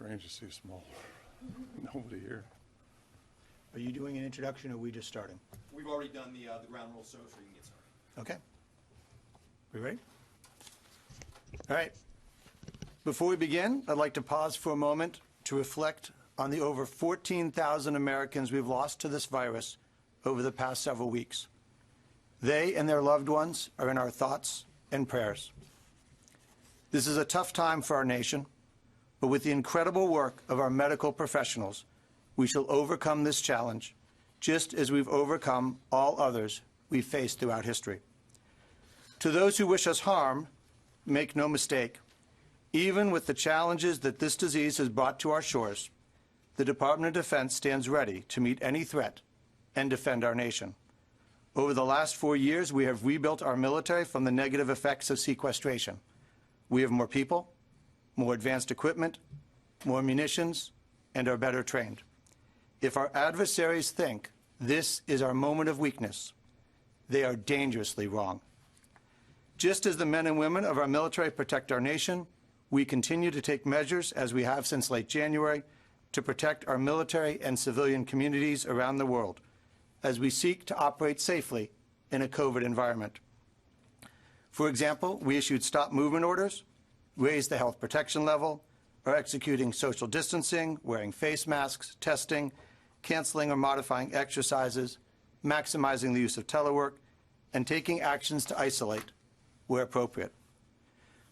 Strange to see small. Nobody here. Are you doing an introduction, or are we just starting? We've already done the ground rules, so you can get started. Okay. We ready? All right. Before we begin, I'd like to pause for a moment to reflect on the over 14,000 Americans we've lost to this virus over the past several weeks. They and their loved ones are in our thoughts and prayers. This is a tough time for our nation, but with the incredible work of our medical professionals, we shall overcome this challenge, just as we've overcome all others we've faced throughout history. To those who wish us harm, make no mistake, even with the challenges that this disease has brought to our shores, the Department of Defense stands ready to meet any threat and defend our nation. Over the last 4 years, we have rebuilt our military from the negative effects of sequestration. We have more people, more advanced equipment, more munitions, and are better trained. If our adversaries think this is our moment of weakness, they are dangerously wrong. Just as the men and women of our military protect our nation, we continue to take measures, as we have since late January, to protect our military and civilian communities around the world as we seek to operate safely in a COVID environment. For example, we issued stop movement orders, raised the health protection level, are executing social distancing, wearing face masks, testing, canceling or modifying exercises, maximizing the use of telework, and taking actions to isolate where appropriate.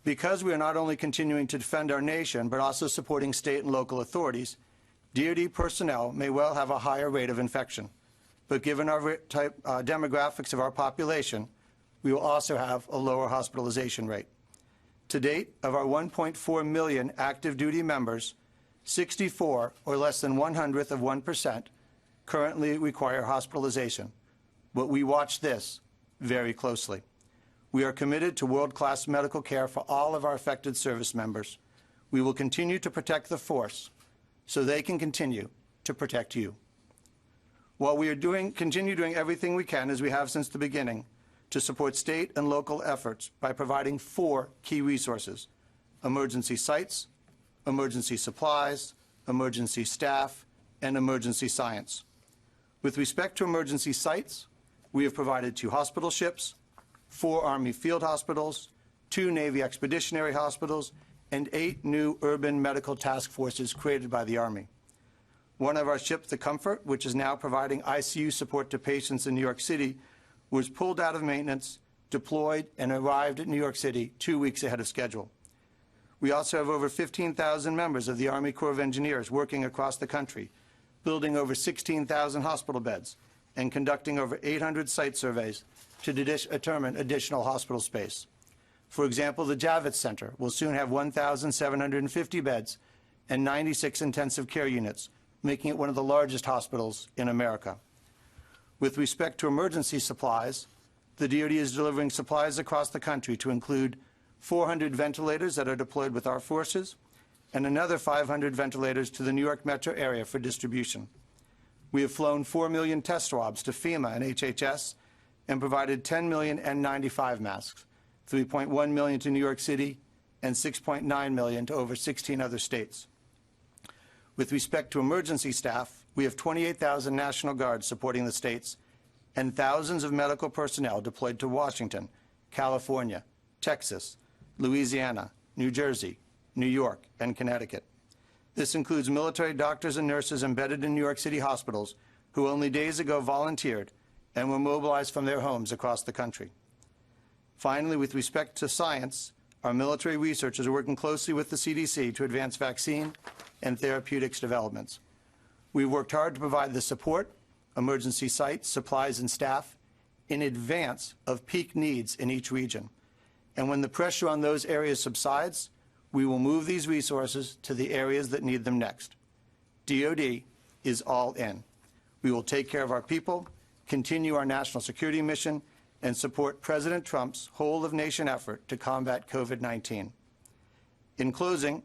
Because we are not only continuing to defend our nation, but also supporting state and local authorities, DoD personnel may well have a higher rate of infection. But given our demographics of our population, we will also have a lower hospitalization rate. To date, of our 1.4 million active duty members, 64, or less than 1/100th of 1%, currently require hospitalization. But we watch this very closely. We are committed to world-class medical care for all of our affected service members. We will continue to protect the force so they can continue to protect you. While we are continue doing everything we can, as we have since the beginning, to support state and local efforts by providing 4 key resources: emergency sites, emergency supplies, emergency staff, and emergency science. With respect to emergency sites, we have provided 2 hospital ships, 4 Army field hospitals, 2 Navy expeditionary hospitals, and 8 new urban medical task forces created by the Army. One of our ships, the Comfort, which is now providing ICU support to patients in New York City, was pulled out of maintenance, deployed, and arrived at New York City 2 weeks ahead of schedule. We also have over 15,000 members of the Army Corps of Engineers working across the country, building over 16,000 hospital beds, and conducting over 800 site surveys to determine additional hospital space. For example, the Javits Center will soon have 1,750 beds and 96 intensive care units, making it one of the largest hospitals in America. With respect to emergency supplies, the DoD is delivering supplies across the country to include 400 ventilators that are deployed with our forces and another 500 ventilators to the New York metro area for distribution. We have flown 4 million test swabs to FEMA and HHS and provided 10 million N95 masks, 3.1 million to New York City, and 6.9 million to over 16 other states. With respect to emergency staff, we have 28,000 National Guards supporting the states and thousands of medical personnel deployed to Washington, California, Texas, Louisiana, New Jersey, New York, and Connecticut. This includes military doctors and nurses embedded in New York City hospitals who only days ago volunteered and were mobilized from their homes across the country. Finally, with respect to science, our military researchers are working closely with the CDC to advance vaccine and therapeutics developments. We've worked hard to provide the support, emergency sites, supplies, and staff in advance of peak needs in each region. And when the pressure on those areas subsides, we will move these resources to the areas that need them next. DoD is all in. We will take care of our people, continue our national security mission, and support President Trump's whole-of-nation effort to combat COVID-19. In closing,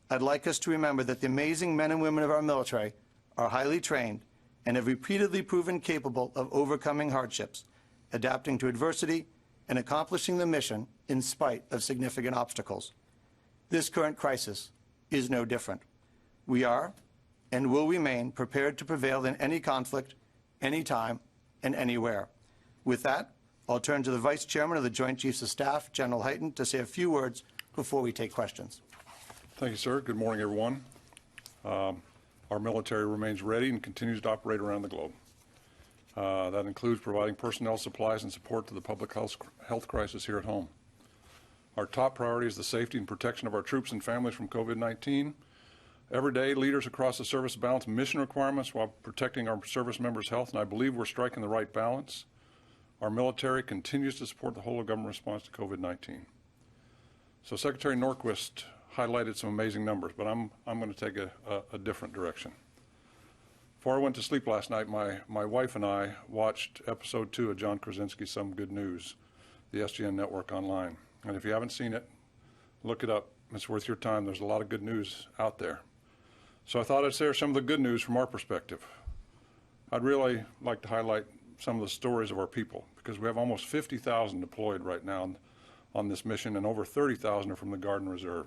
I'd like us to remember that the amazing men and women of our military are highly trained and have repeatedly proven capable of overcoming hardships, adapting to adversity, and accomplishing the mission in spite of significant obstacles. This current crisis is no different. We are and will remain prepared to prevail in any conflict, anytime, and anywhere. With that, I'll turn to the Vice Chairman of the Joint Chiefs of Staff, General Hyten, to say a few words before we take questions. Thank you, sir. Good morning, everyone. Our military remains ready and continues to operate around the globe. That includes providing personnel, supplies, and support to the public health crisis here at home. Our top priority is the safety and protection of our troops and families from COVID-19. Every day, leaders across the service balance mission requirements while protecting our service members' health, and I believe we're striking the right balance. Our military continues to support the whole of government response to COVID-19. So Secretary Norquist highlighted some amazing numbers, but I'm going to take a different direction. Before I went to sleep last night, my wife and I watched episode 2 of John Krasinski's Some Good News, the SGN network online. And if you haven't seen it, look it up. It's worth your time. There's a lot of good news out there. So I thought I'd share some of the good news from our perspective. I'd really like to highlight some of the stories of our people, because we have almost 50,000 deployed right now on this mission, and over 30,000 are from the Guard and Reserve.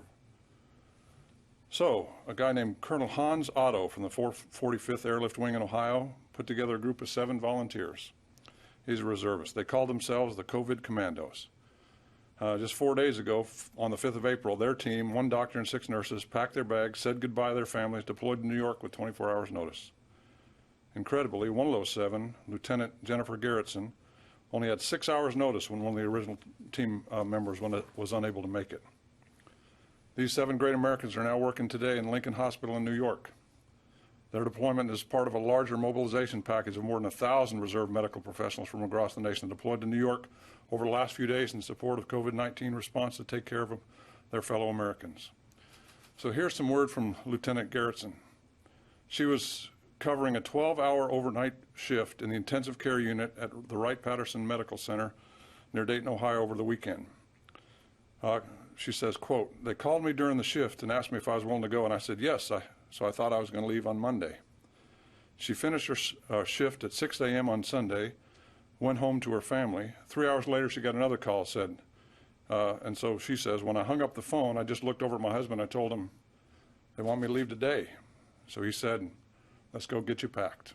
So, a guy named Colonel Hans Otto from the 45th Airlift Wing in Ohio put together a group of 7 volunteers. He's a reservist. They called themselves the COVID Commandos. Just 4 days ago, on the 5th of April, their team, 1 doctor and 6 nurses, packed their bags, said goodbye to their families, deployed to New York with 24 hours notice. Incredibly, one of those 7, Lieutenant Jennifer Garretson, only had 6 hours notice when one of the original team members was unable to make it. These 7 great Americans are now working today in Lincoln Hospital in New York. Their deployment is part of a larger mobilization package of more than 1,000 reserve medical professionals from across the nation deployed to New York over the last few days in support of COVID-19 response to take care of their fellow Americans. So here's some word from Lieutenant Garretson. She was covering a 12-hour overnight shift in the intensive care unit at the Wright-Patterson Medical Center near Dayton, Ohio over the weekend. She says, quote, "They called me during the shift and asked me if I was willing to go, and I said yes, so I thought I was going to leave on Monday." She finished her shift at 6 a.m. on Sunday, went home to her family. 3 hours later, she got another call, and so she says, "When I hung up the phone, I just looked over at my husband. I told him, they want me to leave today." So he said, "Let's go get you packed."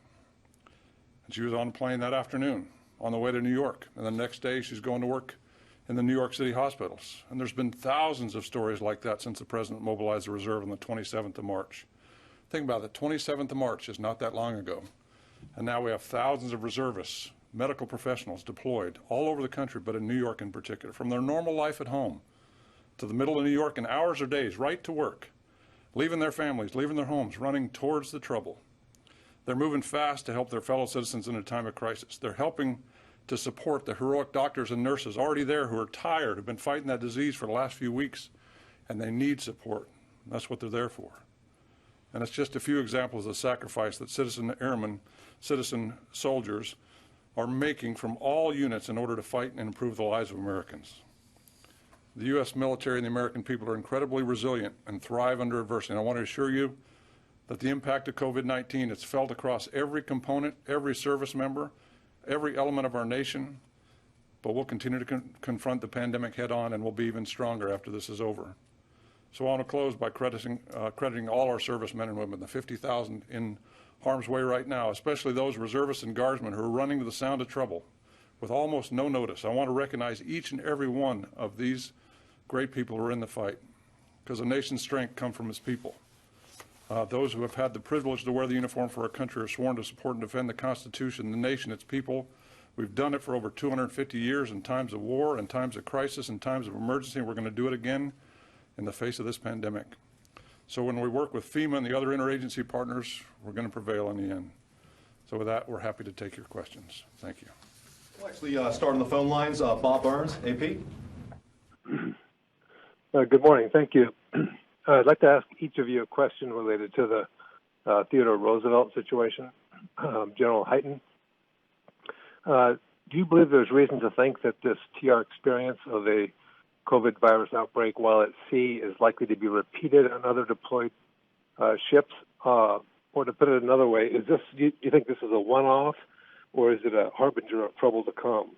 And she was on a plane that afternoon on the way to New York. And the next day, she's going to work in the New York City hospitals. And there's been thousands of stories like that since the President mobilized the reserve on the 27th of March. Think about it, the 27th of March is not that long ago. And now we have thousands of reservists, medical professionals deployed all over the country, but in New York in particular, from their normal life at home to the middle of New York in hours or days, right to work, leaving their families, leaving their homes, running towards the trouble. They're moving fast to help their fellow citizens in a time of crisis. They're helping to support the heroic doctors and nurses already there who are tired, who've been fighting that disease for the last few weeks, and they need support. That's what they're there for. And it's just a few examples of the sacrifice that citizen airmen, citizen soldiers are making from all units in order to fight and improve the lives of Americans. The U.S. military and the American people are incredibly resilient and thrive under adversity. And I want to assure you that the impact of COVID-19 is felt across every component, every service member, every element of our nation, but we'll continue to confront the pandemic head on, and we'll be even stronger after this is over. So I want to close by crediting all our servicemen and women, the 50,000 in harm's way right now, especially those reservists and guardsmen who are running to the sound of trouble with almost no notice. I want to recognize each and every one of these great people who are in the fight, because a nation's strength comes from its people. Those who have had the privilege to wear the uniform for our country are sworn to support and defend the Constitution, the nation, its people. We've done it for over 250 years in times of war, in times of crisis, in times of emergency, and we're going to do it again in the face of this pandemic. So when we work with FEMA and the other interagency partners, we're going to prevail in the end. So with that, we're happy to take your questions. Thank you. We'll actually start on the phone lines. Bob Burns, AP. Good morning. Thank you. I'd like to ask each of you a question related to the Theodore Roosevelt situation. General Hyten, do you believe there's reason to think that this TR experience of a COVID virus outbreak while at sea is likely to be repeated on other deployed ships? Or to put it another way, do you think this is a one-off, or is it a harbinger of trouble to come?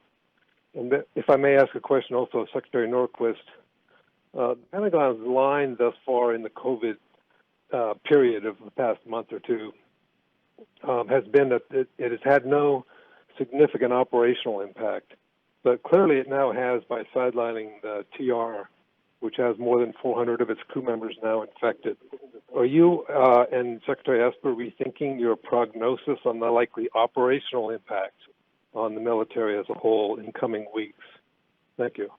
And if I may ask a question also of Secretary Norquist, the Pentagon's line thus far in the COVID period of the past month or two has been that it has had no significant operational impact. But clearly it now has by sidelining the TR, which has more than 400 of its crew members now infected. Are you and Secretary Esper rethinking your prognosis on the likely operational impact on the military as a whole in coming weeks? Thank you.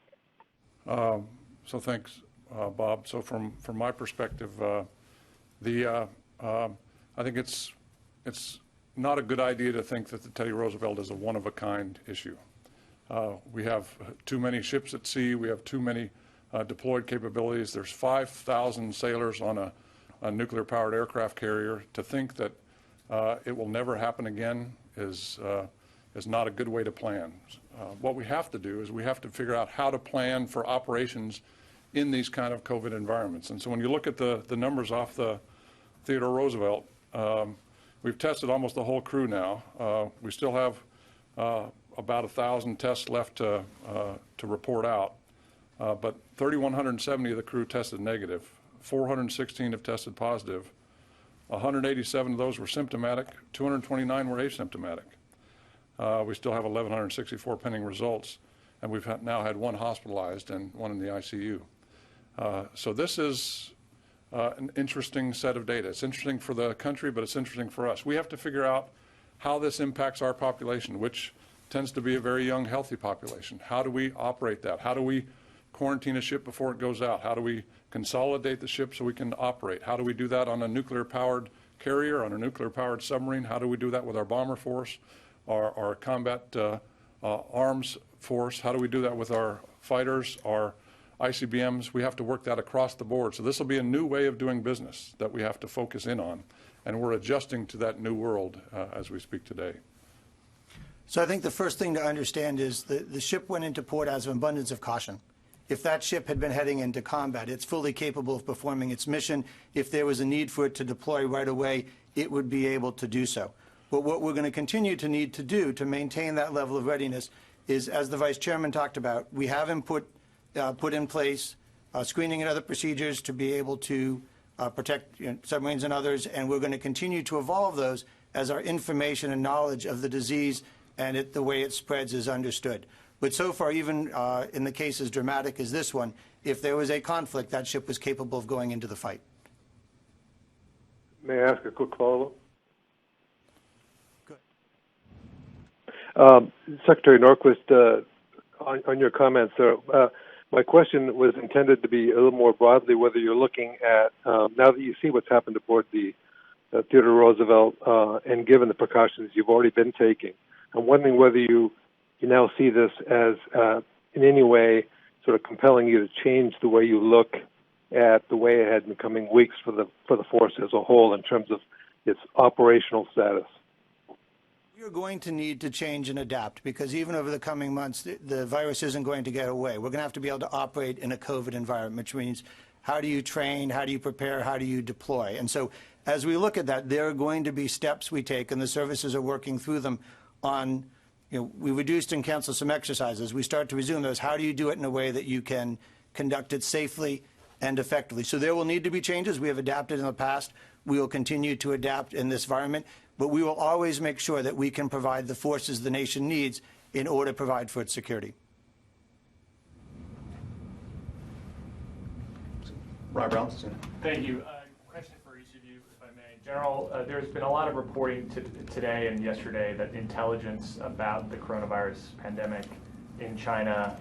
So thanks, Bob. So from my perspective, I think it's not a good idea to think that the Teddy Roosevelt is a one-of-a-kind issue. We have too many ships at sea. We have too many deployed capabilities. There's 5,000 sailors on a nuclear-powered aircraft carrier. To think that it will never happen again is not a good way to plan. What we have to do is we have to figure out how to plan for operations in these kind of COVID environments. And so when you look at the numbers off the Theodore Roosevelt, we've tested almost the whole crew now. We still have about 1,000 tests left to report out, but 3,170 of the crew tested negative. 416 have tested positive. 187 of those were symptomatic. 229 were asymptomatic. We still have 1,164 pending results, and we've now had one hospitalized and one in the ICU. So this is an interesting set of data. It's interesting for the country, but it's interesting for us. We have to figure out how this impacts our population, which tends to be a very young, healthy population. How do we operate that? How do we quarantine a ship before it goes out? How do we consolidate the ship so we can operate? How do we do that on a nuclear-powered carrier, on a nuclear-powered submarine? How do we do that with our bomber force, our combat arms force? How do we do that with our fighters, our ICBMs? We have to work that across the board. So this will be a new way of doing business that we have to focus in on, and we're adjusting to that new world as we speak today. So I think the first thing to understand is the ship went into port as an abundance of caution. If that ship had been heading into combat, it's fully capable of performing its mission. If there was a need for it to deploy right away, it would be able to do so. But what we're going to continue to need to do to maintain that level of readiness is, as the Vice Chairman talked about, we have put in place screening and other procedures to be able to protect submarines and others, and we're going to continue to evolve those as our information and knowledge of the disease and the way it spreads is understood. But so far, even in the case as dramatic as this one, if there was a conflict, that ship was capable of going into the fight. May I ask a quick follow-up? Good. Secretary Norquist, on your comments, sir, my question was intended to be a little more broadly whether you're looking at, now that you see what's happened aboard the Theodore Roosevelt, and given the precautions you've already been taking, I'm wondering whether you now see this as in any way sort of compelling you to change the way you look at the way ahead in the coming weeks for the force as a whole in terms of its operational status. You're going to need to change and adapt because even over the coming months, the virus isn't going to get away. We're going to have to be able to operate in a COVID environment, which means how do you train, how do you prepare, how do you deploy? And so as we look at that, there are going to be steps we take, and the services are working through them on, we reduced and canceled some exercises. We start to resume those. How do you do it in a way that you can conduct it safely and effectively? So there will need to be changes. We have adapted in the past. We will continue to adapt in this environment, but we will always make sure that we can provide the forces the nation needs in order to provide for its security. Ryan Brown. Thank you. Question for each of you, if I may. General, there's been a lot of reporting today and yesterday that intelligence about the coronavirus pandemic in China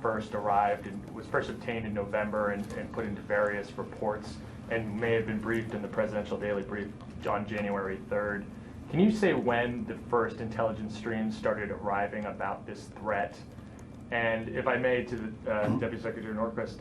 first arrived and was first obtained in November and put into various reports and may have been briefed in the Presidential Daily Brief on January 3rd. Can you say when the first intelligence streams started arriving about this threat? And if I may, to the Deputy Secretary Norquist,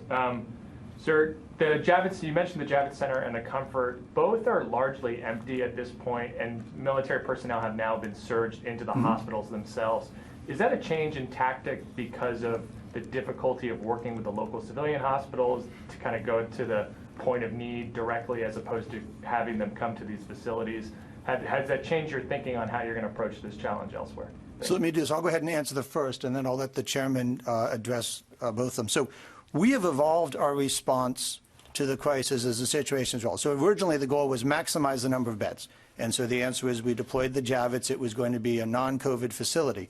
sir, you mentioned the Javits Center and the Comfort. Both are largely empty at this point, and military personnel have now been surged into the hospitals themselves. Is that a change in tactic because of the difficulty of working with the local civilian hospitals to kind of go to the point of need directly as opposed to having them come to these facilities? Has that changed your thinking on how you're going to approach this challenge elsewhere? So let me do this. I'll go ahead and answer the first, and then I'll let the chairman address both of them. So we have evolved our response to the crisis as the situation is rolled. So originally the goal was maximize the number of beds. And so the answer is we deployed the Javits. It was going to be a non-COVID facility.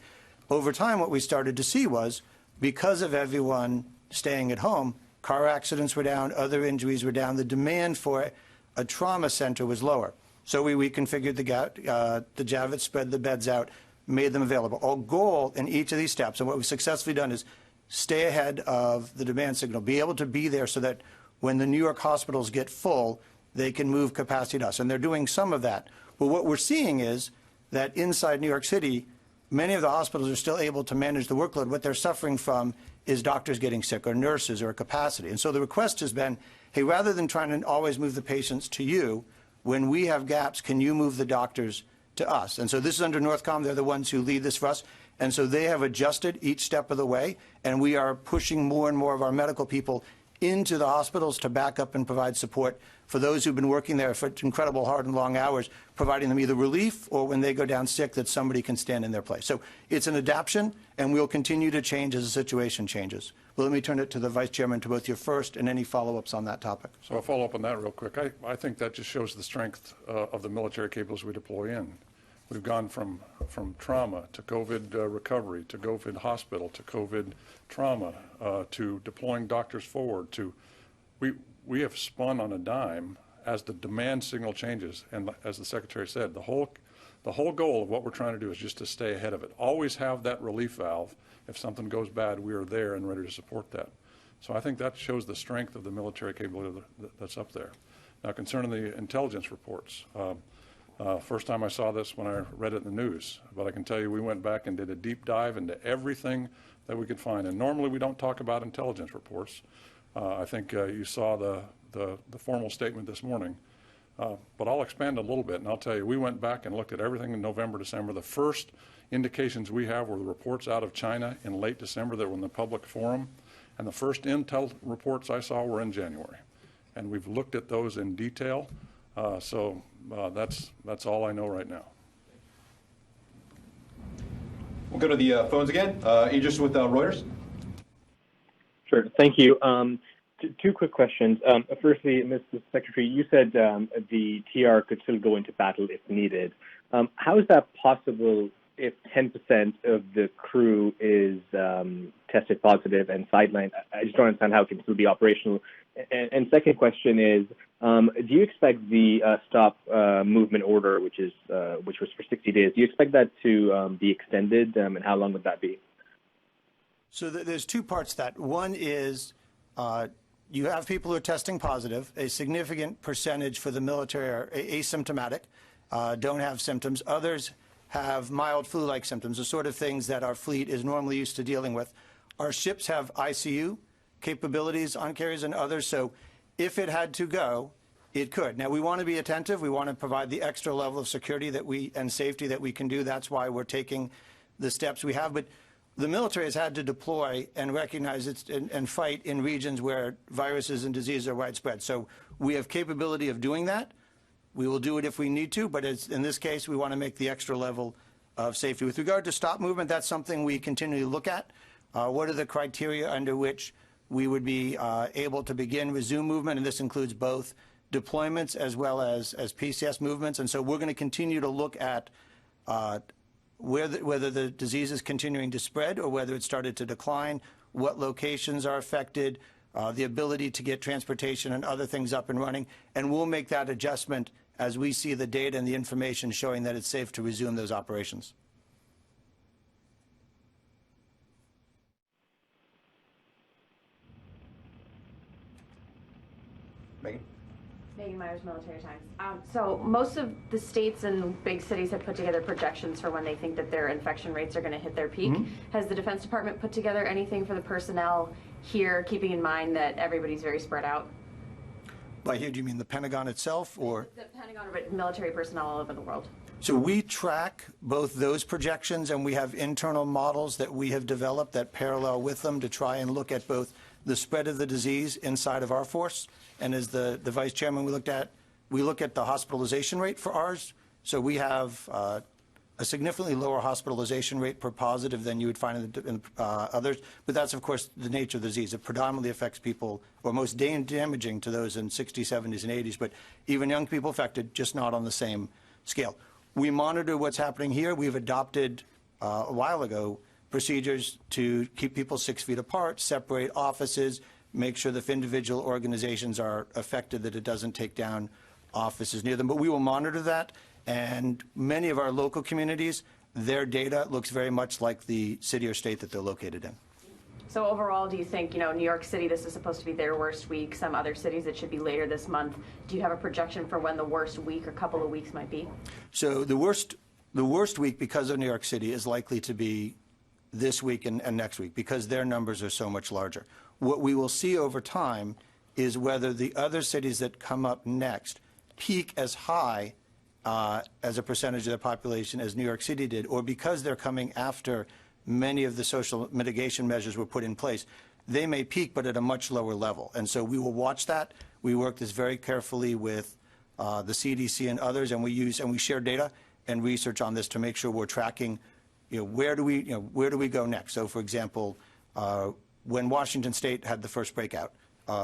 Over time, what we started to see was because of everyone staying at home, car accidents were down, other injuries were down, the demand for a trauma center was lower. So we reconfigured the Javits, spread the beds out, made them available. Our goal in each of these steps, and what we've successfully done, is stay ahead of the demand signal, be able to be there so that when the New York hospitals get full, they can move capacity to us. And they're doing some of that. But what we're seeing is that inside New York City, many of the hospitals are still able to manage the workload. What they're suffering from is doctors getting sick or nurses or capacity. And so the request has been, hey, rather than trying to always move the patients to you, when we have gaps, can you move the doctors to us? And so this is under Northcom. They're the ones who lead this for us. And so they have adjusted each step of the way, and we are pushing more and more of our medical people into the hospitals to back up and provide support for those who've been working there for incredible hard and long hours, providing them either relief or when they go down sick that somebody can stand in their place. So it's an adaptation, and we'll continue to change as the situation changes. Well, let me turn it to the Vice Chairman to both your first and any follow-ups on that topic. So I'll follow up on that real quick. I think that just shows the strength of the military capabilities we deploy in. We've gone from trauma to COVID recovery to COVID hospital to COVID trauma to deploying doctors forward to we have spun on a dime as the demand signal changes. And as the Secretary said, the whole goal of what we're trying to do is just to stay ahead of it. Always have that relief valve. If something goes bad, we are there and ready to support that. So I think that shows the strength of the military capability that's up there. Now, concerning the intelligence reports, first time I saw this when I read it in the news, but I can tell you we went back and did a deep dive into everything that we could find. And normally we don't talk about intelligence reports. I think you saw the formal statement this morning. But I'll expand a little bit, and I'll tell you, we went back and looked at everything in November, December. The first indications we have were the reports out of China in late December that were in the public forum. And the first intel reports I saw were in January. And we've looked at those in detail. So that's all I know right now. We'll go to the phones again. Aegis with Reuters. Sure. Thank you. Two quick questions. Firstly, Mr. Secretary, you said the TR could still go into battle if needed. How is that possible if 10% of the crew is tested positive and sidelined? I just don't understand how it can still be operational. And second question is, do you expect the stop movement order, which was for 60 days, do you expect that to be extended, and how long would that be? So there's two parts to that. One is you have people who are testing positive. A significant percentage for the military are asymptomatic, don't have symptoms. Others have mild flu-like symptoms, the sort of things that our fleet is normally used to dealing with. Our ships have ICU capabilities on carriers and others, so if it had to go, it could. Now, we want to be attentive. We want to provide the extra level of security and safety that we can do. That's why we're taking the steps we have. But the military has had to deploy and recognize and fight in regions where viruses and diseases are widespread. So we have capability of doing that. We will do it if we need to, but in this case, we want to make the extra level of safety. With regard to stop movement, that's something we continually look at. What are the criteria under which we would be able to resume movement? And this includes both deployments as well as PCS movements. And so we're going to continue to look at whether the disease is continuing to spread or whether it started to decline, what locations are affected, the ability to get transportation and other things up and running. And we'll make that adjustment as we see the data and the information showing that it's safe to resume those operations. Megan? Megan Myers, Military Times. So most of the states and big cities have put together projections for when they think that their infection rates are going to hit their peak. Mm-hmm. Has the Defense Department put together anything for the personnel here, keeping in mind that everybody's very spread out? By here, do you mean the Pentagon itself, or? The Pentagon, but military personnel all over the world. So we track both those projections, and we have internal models that we have developed that parallel with them to try and look at both the spread of the disease inside of our force. And as the Vice Chairman, we look at the hospitalization rate for ours. So we have a significantly lower hospitalization rate per positive than you would find in others, but that's, of course, the nature of the disease. It predominantly affects people, or most damaging to those in 60s, 70s, and 80s, but even young people affected, just not on the same scale. We monitor what's happening here. We've adopted, a while ago, procedures to keep people 6 feet apart, separate offices, make sure that if individual organizations are affected, that it doesn't take down offices near them. But we will monitor that. And many of our local communities, their data looks very much like the city or state that they're located in. So overall, do you think, New York City, this is supposed to be their worst week, some other cities it should be later this month. Do you have a projection for when the worst week or couple of weeks might be? So the worst week because of New York City is likely to be this week and next week because their numbers are so much larger. What we will see over time is whether the other cities that come up next peak as high as a percentage of their population as New York City did, or because they're coming after many of the social mitigation measures were put in place, they may peak, but at a much lower level. And so we will watch that. We work this very carefully with the CDC and others, and we share data and research on this to make sure we're tracking, where do we go next? So, for example, when Washington State had the first breakout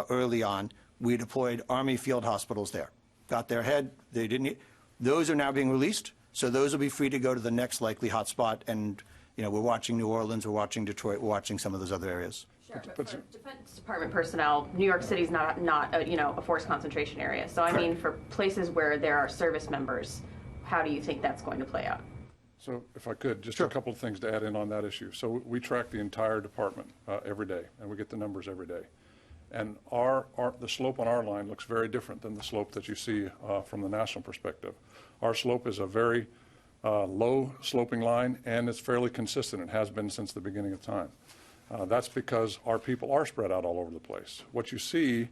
early on, we deployed Army field hospitals there. Got their head. They didn't. Those are now being released, so those will be free to go to the next likely hotspot. And we're watching New Orleans, we're watching Detroit, we're watching some of those other areas. Sure, but for Defense Department personnel, New York City's not a forced concentration area. So I mean, for places where there are service members, how do you think that's going to play out? So if I could, just Sure. a couple of things to add in on that issue. So we track the entire department every day, and we get the numbers every day. And the slope on our line looks very different than the slope that you see from the national perspective. Our slope is a very low sloping line, and it's fairly consistent. It has been since the beginning of time. That's because our people are spread out all over the place. What you see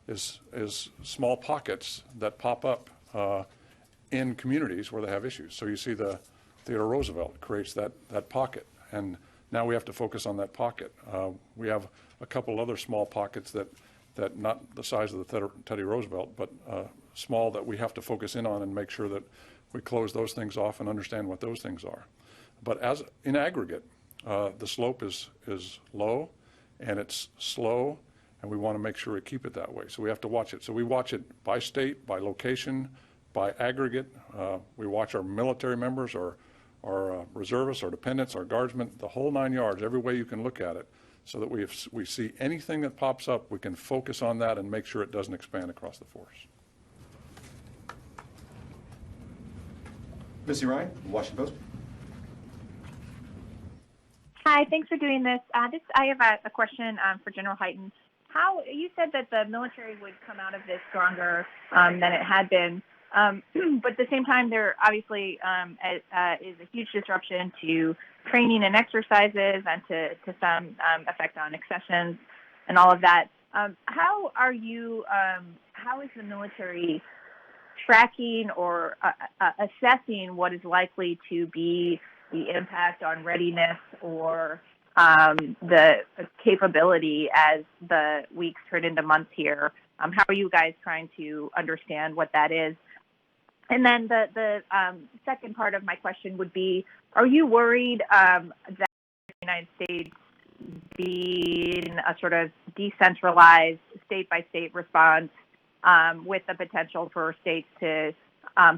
is small pockets that pop up in communities where they have issues. So you see the Theodore Roosevelt creates that pocket, and now we have to focus on that pocket. We have a couple other small pockets that not the size of the Teddy Roosevelt, but small, that we have to focus in on and make sure that we close those things off and understand what those things are. But as in aggregate, the slope is low and it's slow, and we want to make sure we keep it that way. So we have to watch it. So we watch it by state, by location, by aggregate. We watch our military members, our reservists, our dependents, our guardsmen, the whole 9 yards, every way you can look at it, so that we see anything that pops up, we can focus on that and make sure it doesn't expand across the force. Missy Ryan, Washington Post. Hi, thanks for doing this. I have a question for General Hyten. You said that the military would come out of this stronger than it had been, but at the same time, there obviously is a huge disruption to training and exercises, and to some effect on accessions and all of that. How is the military tracking or assessing what is likely to be the impact on readiness or the capability as the weeks turn into months here? How are you guys trying to understand what that is? And then the second part of my question would be, are you worried that the United States being a sort of decentralized state-by-state response with the potential for states to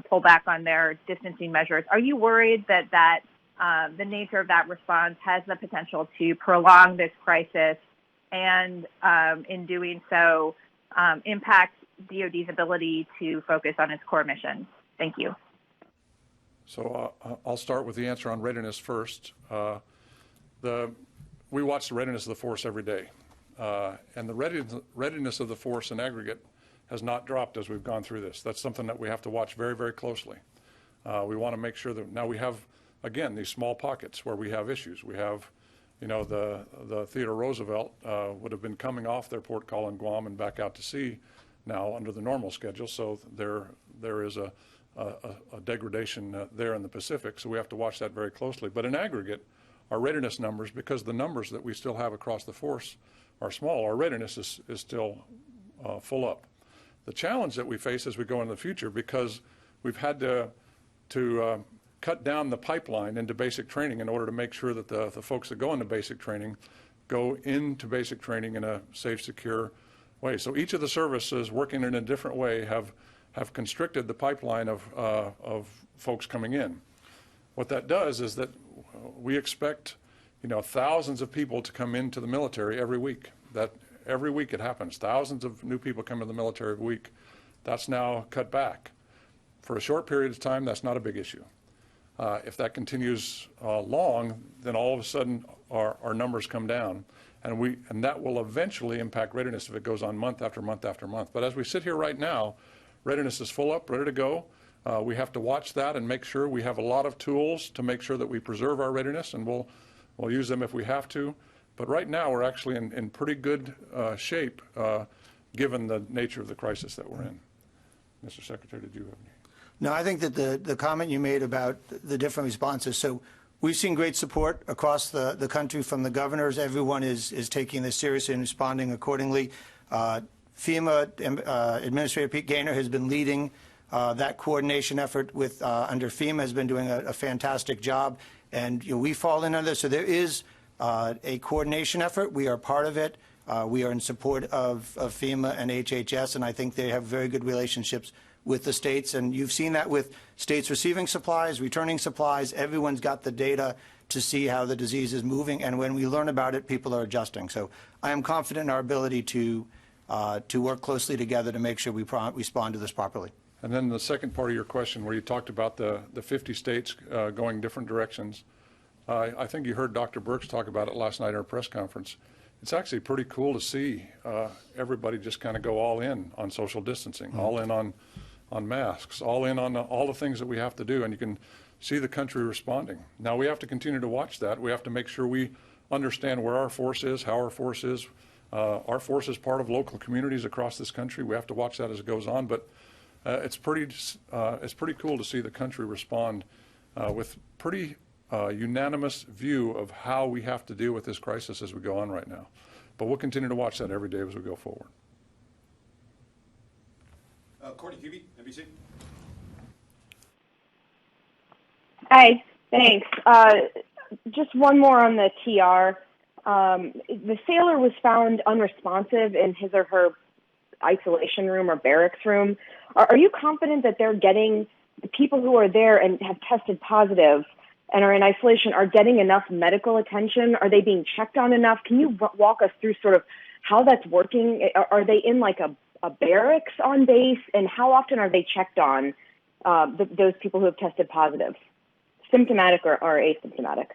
pull back on their distancing measures, are you worried that the nature of that response has the potential to prolong this crisis and in doing so impact DoD's ability to focus on its core mission? Thank you. So I'll start with the answer on readiness first. We watch the readiness of the force every day, and the readiness of the force in aggregate has not dropped as we've gone through this. That's something that we have to watch very, very closely. We want to make sure that now we have, again, these small pockets where we have issues. We have, the Theodore Roosevelt would have been coming off their port call in Guam and back out to sea now under the normal schedule. So there is a degradation there in the Pacific. So we have to watch that very closely. But in aggregate, our readiness numbers, because the numbers that we still have across the force are small, our readiness is still full up. The challenge that we face as we go into the future, because we've had to cut down the pipeline into basic training in order to make sure that the folks that go into basic training go into basic training in a safe, secure way. So each of the services working in a different way have constricted the pipeline of folks coming in. What that does is that we expect, thousands of people to come into the military every week. That every week it happens. Thousands of new people come into the military every week. That's now cut back. For a short period of time, that's not a big issue. If that continues long, then all of a sudden our numbers come down, and that will eventually impact readiness if it goes on month after month after month. But as we sit here right now, readiness is full up, ready to go. We have to watch that and make sure we have a lot of tools to make sure that we preserve our readiness, and we'll use them if we have to. But right now, we're actually in pretty good shape, given the nature of the crisis that we're in. Mr. Secretary, did you have any? No, I think that the comment you made about the different responses, so we've seen great support across the country from the governors. Everyone is taking this seriously and responding accordingly. FEMA Administrator Pete Gaynor has been leading that coordination effort with under FEMA, has been doing a fantastic job, and we fall in on this. So there is a coordination effort. We are part of it. We are in support of FEMA and HHS, and I think they have very good relationships with the states. And you've seen that with states receiving supplies, returning supplies. Everyone's got the data to see how the disease is moving, and when we learn about it, people are adjusting. So I am confident in our ability to work closely together to make sure we respond to this properly. And then the second part of your question, where you talked about the 50 states going different directions, I think you heard Dr. Birx talk about it last night at our press conference. It's actually pretty cool to see everybody just kind of go all in on social distancing, all in on masks, all in on all the things that we have to do, and you can see the country responding. Now, we have to continue to watch that. We have to make sure we understand where our force is, how our force is. Our force is part of local communities across this country. We have to watch that as it goes on, but it's pretty cool to see the country respond with pretty unanimous view of how we have to deal with this crisis as we go on right now. But we'll continue to watch that every day as we go forward. Courtney Hubie, NBC. Hi, thanks. Just one more on the TR. The sailor was found unresponsive in his or her isolation room or barracks room. Are you confident that they're getting, the people who are there and have tested positive and are in isolation are getting enough medical attention? Are they being checked on enough? Can you walk us through sort of how that's working? Are they in like a barracks on base, and how often are they checked on, those people who have tested positive, symptomatic or asymptomatic?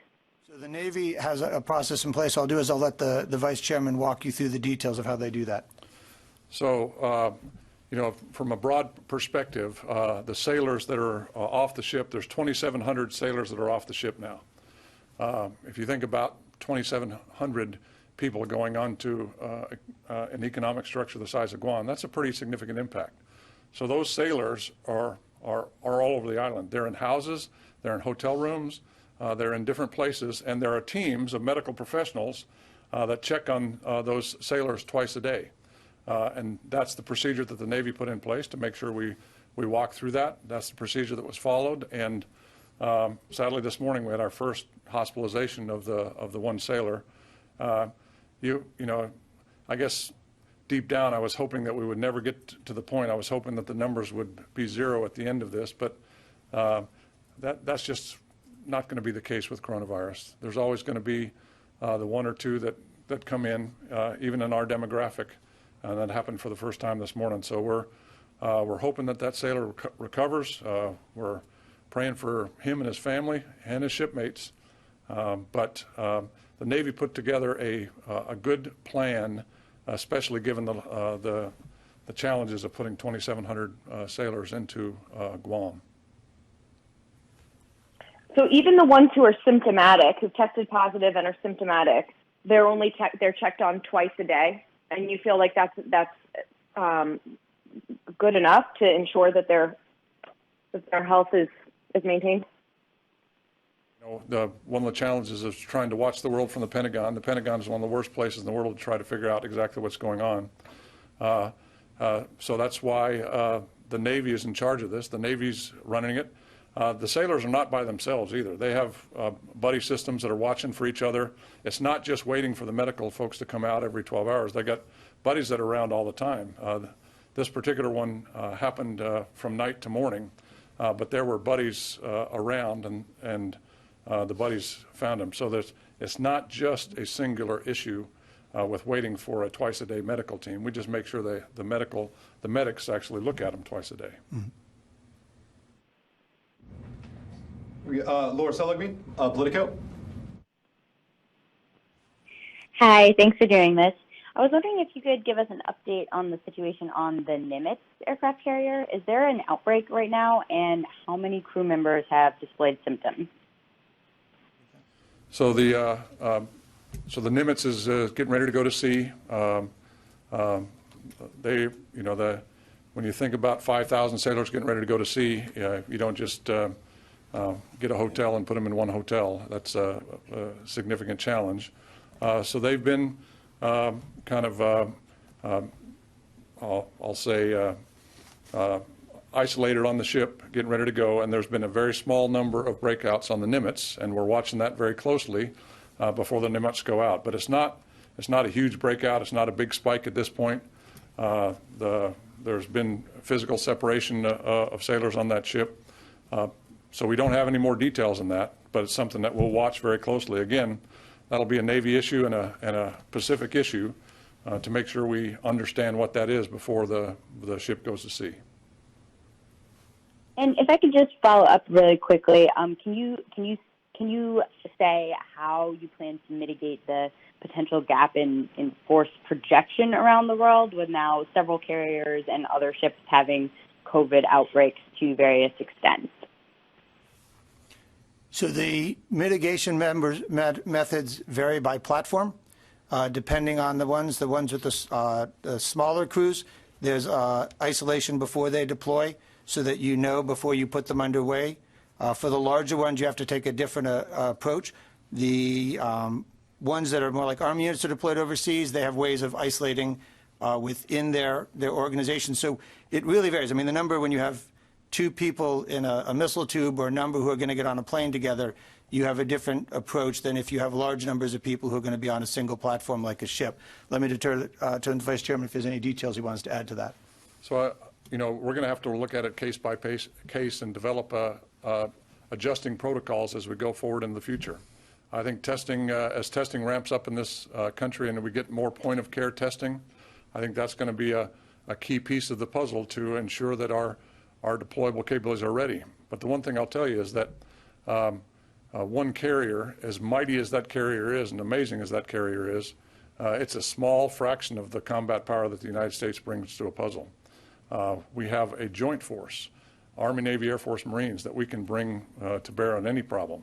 So the Navy has a process in place. I'll do is I'll let the Vice Chairman walk you through the details of how they do that. So, from a broad perspective, the sailors that are off the ship, there's 2,700 sailors that are off the ship now. If you think about 2,700 people going on to an economic structure the size of Guam, that's a pretty significant impact. So those sailors are all over the island. They're in houses, they're in hotel rooms, they're in different places, and there are teams of medical professionals that check on those sailors twice a day. And that's the procedure that the Navy put in place to make sure we walk through that. That's the procedure that was followed. And sadly, this morning we had our first hospitalization of the one sailor. I guess deep down I was hoping that we would never get to the point. I was hoping that the numbers would be zero at the end of this, but that's just not going to be the case with coronavirus. There's always going to be the one or two that come in, even in our demographic. That happened for the first time this morning. So we're hoping that sailor recovers. We're praying for him and his family and his shipmates. But the Navy put together a good plan, especially given the challenges of putting 2,700 sailors into Guam. So even the ones who are symptomatic, who've tested positive and are symptomatic, they're checked on twice a day, and you feel like that's good enough to ensure that their health is maintained? One of the challenges is trying to watch the world from the Pentagon. The Pentagon is one of the worst places in the world to try to figure out exactly what's going on. So that's why the Navy is in charge of this. The Navy's running it. The sailors are not by themselves either. They have buddy systems that are watching for each other. It's not just waiting for the medical folks to come out every 12 hours. They got buddies that are around all the time. This particular one happened from night to morning, but there were buddies around, and the buddies found him. So it's not just a singular issue with waiting for a twice-a-day medical team. We just make sure the medics actually look at them twice a day. Mm-hmm. Laura Seligman, Politico. Hi, thanks for doing this. I was wondering if you could give us an update on the situation on the Nimitz aircraft carrier. Is there an outbreak right now, and how many crew members have displayed symptoms? So the Nimitz is getting ready to go to sea. When you think about 5,000 sailors getting ready to go to sea, you don't just get a hotel and put them in one hotel. That's a significant challenge. So they've been kind of, I'll say, isolated on the ship, getting ready to go, and there's been a very small number of breakouts on the Nimitz, and we're watching that very closely before the Nimitz go out. But it's not a huge breakout. It's not a big spike at this point. There's been physical separation of sailors on that ship. So we don't have any more details on that, but it's something that we'll watch very closely. Again, that'll be a Navy issue and a Pacific issue to make sure we understand what that is before the ship goes to sea. And if I could just follow up really quickly, can you say how you plan to mitigate the potential gap in force projection around the world, with now several carriers and other ships having COVID outbreaks to various extents? So the mitigation methods vary by platform, depending on the ones with the smaller crews. There's isolation before they deploy, so that you know before you put them underway. For the larger ones, you have to take a different approach. The ones that are more like Army units that are deployed overseas, they have ways of isolating within their organization. So it really varies. I mean, the number when you have 2 people in a missile tube, or a number who are going to get on a plane together, you have a different approach than if you have large numbers of people who are going to be on a single platform like a ship. Let me turn to the Vice Chairman if there's any details he wants to add to that. So, we're going to have to look at it case by case and develop adjusting protocols as we go forward in the future. I think testing, as testing ramps up in this country and we get more point of care testing, I think that's going to be a key piece of the puzzle to ensure that our deployable capabilities are ready. But the one thing I'll tell you is that one carrier, as mighty as that carrier is and amazing as that carrier is, it's a small fraction of the combat power that the United States brings to a puzzle. We have a joint force, Army, Navy, Air Force, Marines, that we can bring to bear on any problem.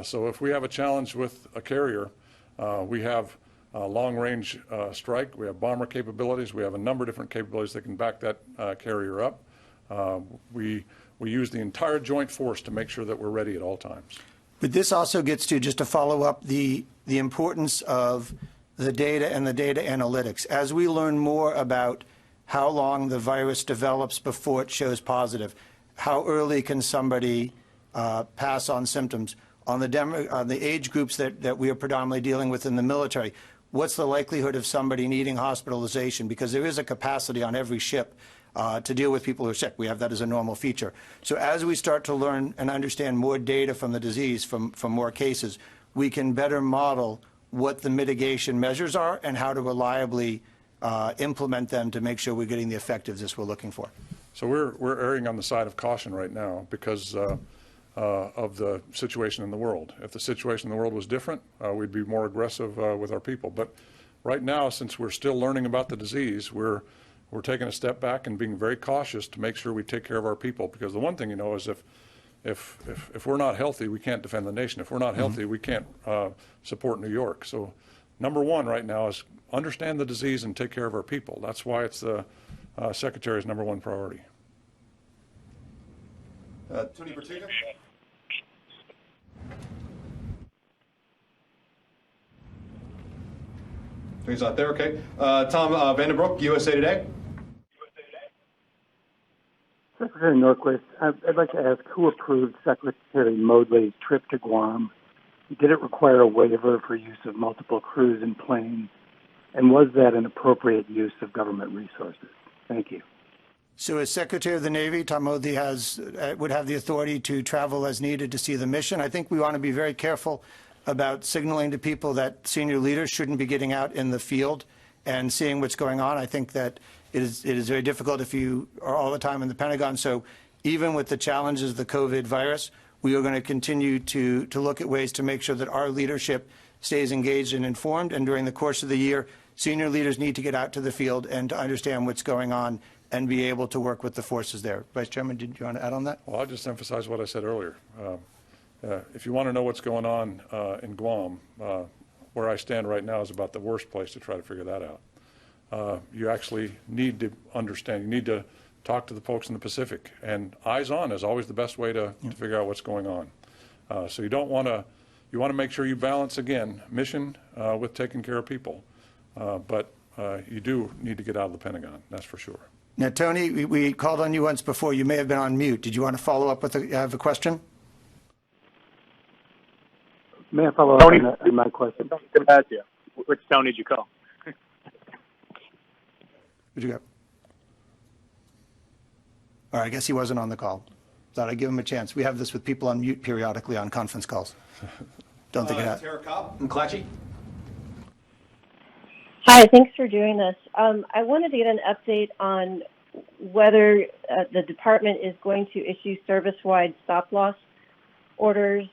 So if we have a challenge with a carrier, we have long-range strike, we have bomber capabilities, we have a number of different capabilities that can back that carrier up. We use the entire joint force to make sure that we're ready at all times. But this also gets to, just to follow up, the importance of the data and the data analytics. As we learn more about how long the virus develops before it shows positive, how early can somebody pass on symptoms, on the age groups that we are predominantly dealing with in the military, what's the likelihood of somebody needing hospitalization? Because there is a capacity on every ship to deal with people who are sick. We have that as a normal feature. So as we start to learn and understand more data from the disease, from more cases, we can better model what the mitigation measures are and how to reliably implement them to make sure we're getting the effectiveness we're looking for. So we're erring on the side of caution right now because of the situation in the world. If the situation in the world was different, we'd be more aggressive with our people. But right now, since we're still learning about the disease, we're taking a step back and being very cautious to make sure we take care of our people. Because the one thing is if we're not healthy, we can't defend the nation. If we're not healthy, we can't support New York. So number one right now is understand the disease and take care of our people. That's why it's the Secretary's number one priority. Tony Bertiga. He's not there, okay. Tom Vandenbroek, USA Today. Secretary Norquist, I'd like to ask who approved Secretary Moodley's trip to Guam? Did it require a waiver for use of multiple crews and planes? And was that an appropriate use of government resources? Thank you. So as Secretary of the Navy, Tom Moodley would have the authority to travel as needed to see the mission. I think we want to be very careful about signaling to people that senior leaders shouldn't be getting out in the field and seeing what's going on. I think that it is very difficult if you are all the time in the Pentagon. So even with the challenges of the COVID virus, we are going to continue to look at ways to make sure that our leadership stays engaged and informed. And during the course of the year, senior leaders need to get out to the field and to understand what's going on and be able to work with the forces there. Vice Chairman, did you want to add on that? Well, I'll just emphasize what I said earlier. If you want to know what's going on in Guam, where I stand right now is about the worst place to try to figure that out. You actually need to understand. You need to talk to the folks in the Pacific, and eyes on is always the best way to figure out what's going on. So you don't want to. You want to make sure you balance again mission with taking care of people, but you do need to get out of the Pentagon. That's for sure. Now, Tony, we called on you once before. You may have been on mute. Did you want to follow up with have a question? May I follow up on my question? Which town did you call? Who'd you go? All right, I guess he wasn't on the call. Thought I'd give him a chance. We have this with people on mute periodically on conference calls. Don't think it happened. Tara Cobb, McClatchy. Hi, thanks for doing this. I wanted to get an update on whether the department is going to issue service-wide stop-loss orders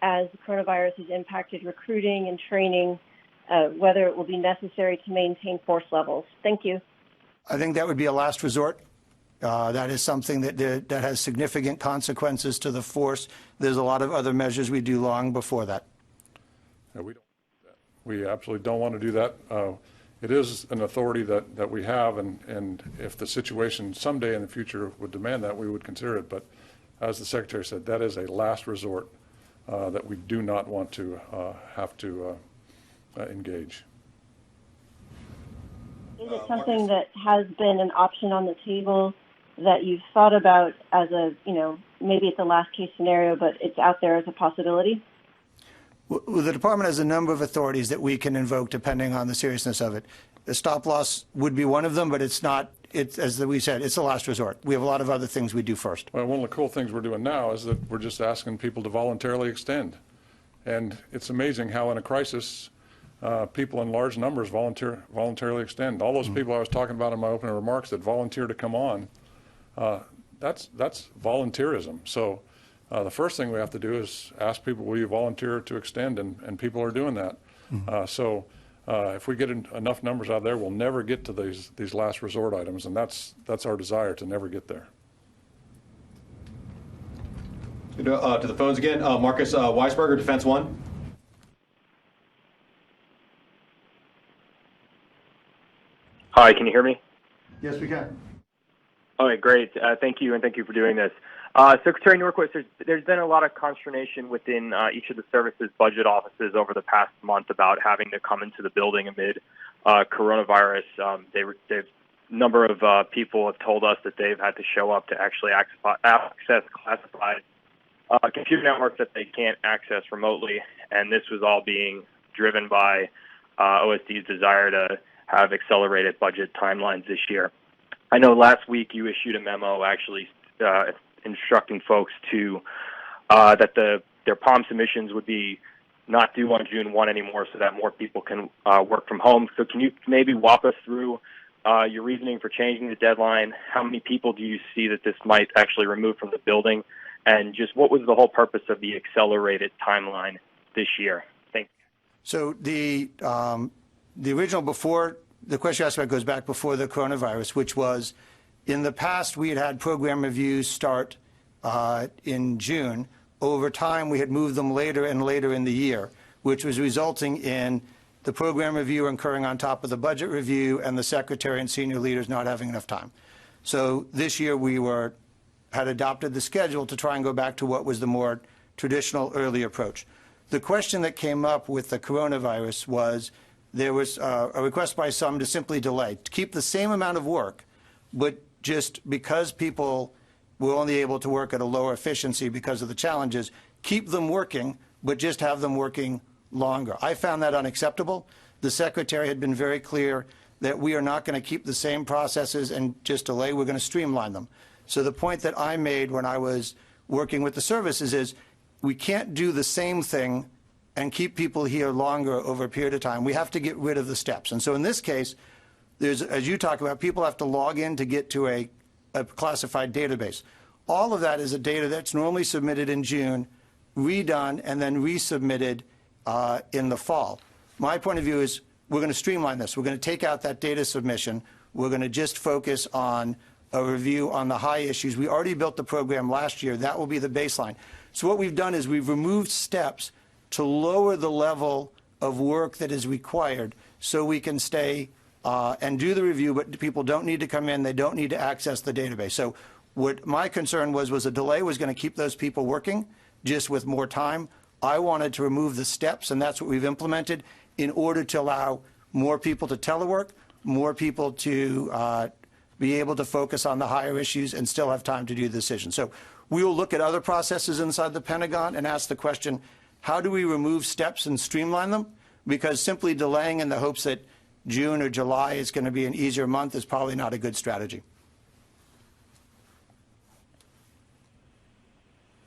as the coronavirus has impacted recruiting and training, whether it will be necessary to maintain force levels. Thank you. I think that would be a last resort. That is something that has significant consequences to the force. There's a lot of other measures we do long before that. Yeah, we absolutely don't want to do that. It is an authority that we have, and if the situation someday in the future would demand that, we would consider it. But as the Secretary said, that is a last resort that we do not want to have to engage. Is it something that has been an option on the table that you've thought about as a, maybe it's a last case scenario, but it's out there as a possibility? Well, the department has a number of authorities that we can invoke depending on the seriousness of it. The stop loss would be one of them, but it's not. It's, as we said, it's a last resort. We have a lot of other things we do first. Well, one of the cool things we're doing now is that we're just asking people to voluntarily extend. And it's amazing how in a crisis, people in large numbers voluntarily extend. All those people I was talking about in my opening remarks that volunteer to come on, that's volunteerism. So the first thing we have to do is ask people, will you volunteer to extend? And people are doing that. So if we get enough numbers out there, we'll never get to these last resort items, and that's our desire, to never get there. To the phones again. Marcus Weisberger, Defense One. Hi, can you hear me? Yes, we can. All right, great. Thank you, and thank you for doing this. Secretary Norquist, there's been a lot of consternation within each of the services budget offices over the past month about having to come into the building amid coronavirus. Number of people have told us that they've had to show up to actually access classified computer networks that they can't access remotely, and this was all being driven by OSD's desire to have accelerated budget timelines this year. I know last week you issued a memo actually instructing folks to that their POM submissions would be not due on June 1 anymore, so that more people can work from home. So can you maybe walk us through your reasoning for changing the deadline? How many people do you see that this might actually remove from the building? And just what was the whole purpose of the accelerated timeline this year? Thank you. So the original before, the question you asked about goes back before the coronavirus, which was in the past we had program reviews start in June. Over time we had moved them later and later in the year, which was resulting in the program review incurring on top of the budget review and the secretary and senior leaders not having enough time. So this year we had adopted the schedule to try and go back to what was the more traditional early approach. The question that came up with the coronavirus was there was a request by some to simply delay, to keep the same amount of work, but just because people were only able to work at a lower efficiency because of the challenges, keep them working, but just have them working longer. I found that unacceptable. The Secretary had been very clear that we are not going to keep the same processes and just delay. We're going to streamline them. So the point that I made when I was working with the services is we can't do the same thing and keep people here longer over a period of time. We have to get rid of the steps. And so in this case, there's, as you talk about, people have to log in to get to a classified database. All of that is a data that's normally submitted in June, redone, and then resubmitted in the fall. My point of view is we're going to streamline this. We're going to take out that data submission. We're going to just focus on a review on the high issues. We already built the program last year. That will be the baseline. So what we've done is we've removed steps to lower the level of work that is required so we can stay and do the review, but people don't need to come in. They don't need to access the database. So what my concern was a delay was going to keep those people working just with more time. I wanted to remove the steps, and that's what we've implemented in order to allow more people to telework, more people to be able to focus on the higher issues and still have time to do the decision. So we will look at other processes inside the Pentagon and ask the question, how do we remove steps and streamline them? Because simply delaying in the hopes that June or July is going to be an easier month is probably not a good strategy.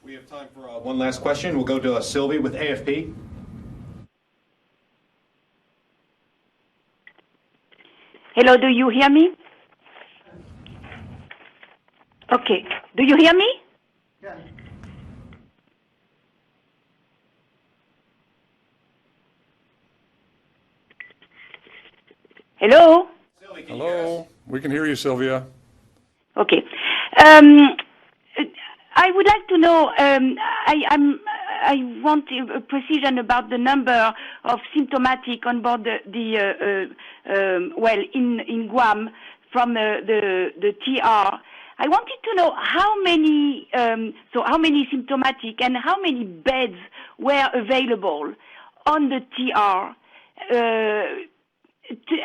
We have time for one last question. We'll go to Sylvie with AFP. Hello, do you hear me? Okay. Do you hear me? Yeah. Hello? Hello. We can hear you, Sylvia. Okay. I would like to know, I want a precision about the number of symptomatic on board in Guam from the TR. I wanted to know how many symptomatic and how many beds were available on the TR.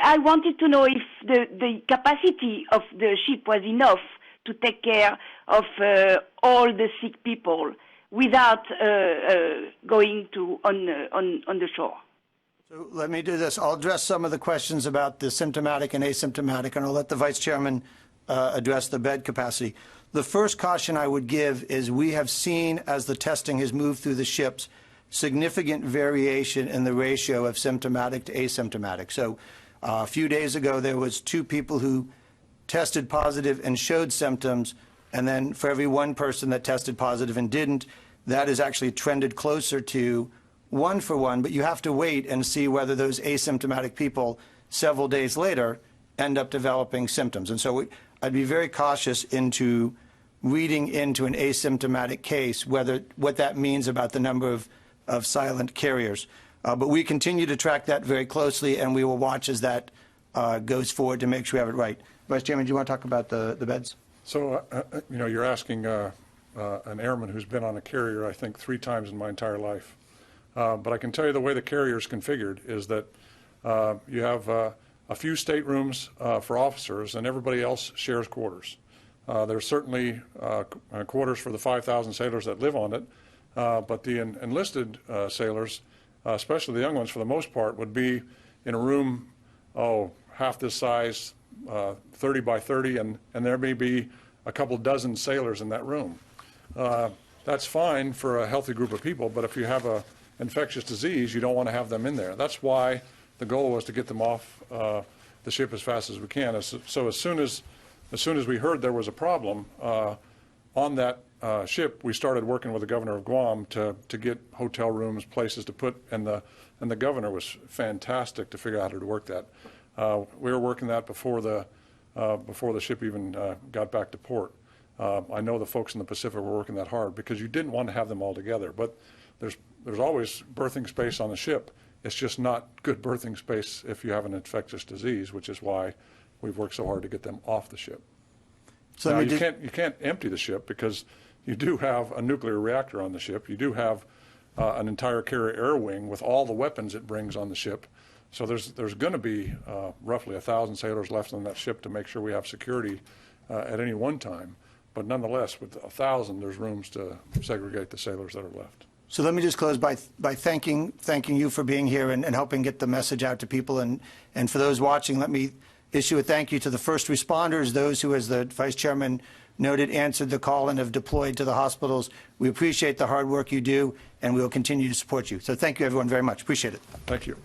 I wanted to know if the capacity of the ship was enough to take care of all the sick people without going on the shore. So let me do this. I'll address some of the questions about the symptomatic and asymptomatic, and I'll let the Vice Chairman address the bed capacity. The first caution I would give is we have seen, as the testing has moved through the ships, significant variation in the ratio of symptomatic to asymptomatic. So a few days ago, there was 2 people who tested positive and showed symptoms, and then for every 1 person that tested positive and didn't, that has actually trended closer to 1 for 1, but you have to wait and see whether those asymptomatic people several days later end up developing symptoms. And so I'd be very cautious into reading into an asymptomatic case what that means about the number of silent carriers. But we continue to track that very closely, and we will watch as that goes forward to make sure we have it right. Vice Chairman, do you want to talk about the beds? So, you're asking an airman who's been on a carrier, I think, 3 times in my entire life. But I can tell you the way the carrier is configured is that you have a few staterooms for officers, and everybody else shares quarters. There's certainly quarters for the 5,000 sailors that live on it, but the enlisted sailors, especially the young ones for the most part, would be in a room, half this size, 30 by 30, and there may be a couple dozen sailors in that room. That's fine for a healthy group of people, but if you have a infectious disease, you don't want to have them in there. That's why the goal was to get them off the ship as fast as we can. So as soon as we heard there was a problem on that ship, we started working with the governor of Guam to get hotel rooms, places to put, and the governor was fantastic to figure out how to work that. We were working that before the ship even got back to port. I know the folks in the Pacific were working that hard because you didn't want to have them all together. But there's always berthing space on the ship. It's just not good berthing space if you have an infectious disease, which is why we've worked so hard to get them off the ship. So now, you can't empty the ship because you do have a nuclear reactor on the ship. You do have an entire carrier air wing with all the weapons it brings on the ship. So there's going to be roughly 1,000 sailors left on that ship to make sure we have security at any one time. But nonetheless, with 1,000, there's rooms to segregate the sailors that are left. So let me just close by thanking you for being here and helping get the message out to people. And for those watching, let me issue a thank you to the first responders, those who, as the Vice Chairman noted, answered the call and have deployed to the hospitals. We appreciate the hard work you do, and we will continue to support you. So thank you, everyone, very much. Appreciate it. Thank you.